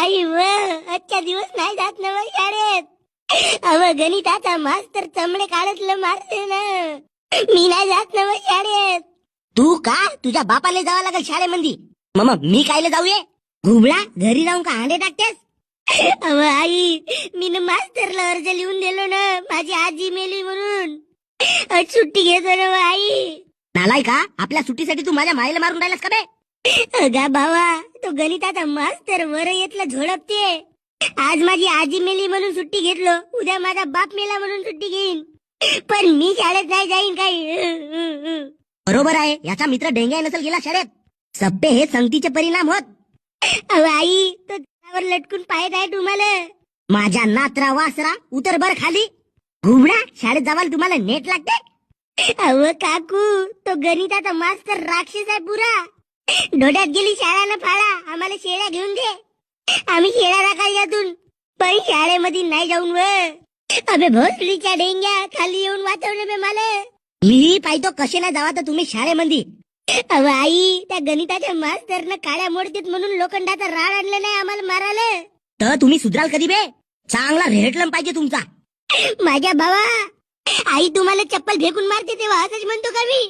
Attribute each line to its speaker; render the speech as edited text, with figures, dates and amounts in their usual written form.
Speaker 1: आई व आजच्या दिवस नाही जात ना मग शाळेत. अव गणिताचा मास्तर चमडे काढतलं मारते ना. मी नाही जात ना मग शाळेत.
Speaker 2: तू का तुझ्या बापाला जावं लागेल शाळेमध्ये. मग मी कायले जाऊये. घुबळा घरी जाऊन का अंडे टाकतेस.
Speaker 1: अव आई मी ना मास्तरला अर्ज लिहून दिलो ना, माझी आजी मेली म्हणून. आज सुट्टी घेतो ना व आई.
Speaker 2: नालाय का आपल्या सुट्टीसाठी तू माझ्या मायला मारून राहिलास का बे.
Speaker 1: अगा भावा तो गणिताचा मास्तर वर येतला झोडपते. आज माझी आजी मेली म्हणून सुट्टी घेतलो, उद्या माझा बाप मेला म्हणून सुट्टी घेईन. पण मी शाळेत नाही जाईन काही.
Speaker 2: बरोबर आहे, याचा मित्र डेंग्या नसेल गेला शाळेत. सप्पे हे संगतीचे परिणाम होत.
Speaker 1: अहो आई तो झाडावर लटकून पाहत आहे तुम्हाला.
Speaker 2: माझ्या नात्रा वासरा उतर बर खाली. घुबडा शाळेत जावाल तुम्हाला नेट लागते.
Speaker 1: अहो काकू तो गणिताचा मास्तर राक्षस आहे पुरा. डोड्यात गेली शाळा न फाळा, आम्हाला शेळ्या घेऊन दे. आम्ही शेळ्या राखाल यातून, पण शाळेमध्ये नाही जाऊन व. अबे भोसडीच्या डेंग्या खाली येऊन वाचवलं बे मला.
Speaker 2: मी पाहतो कसे नाही जावा तर तुम्ही शाळेमध्ये.
Speaker 1: अहो आई त्या गणिताच्या मास्तरनं काड्या मोडतेत म्हणून लोखंडाचा राड आणलं नाही आम्हाला मारायला.
Speaker 2: तर तुम्ही सुधराल कधी बे. चांगला रेटलम पाहिजे तुमचा.
Speaker 1: माझ्या भावा आई तुम्हाला चप्पल फेकून मारते तेव्हा असंच म्हणतो का मी.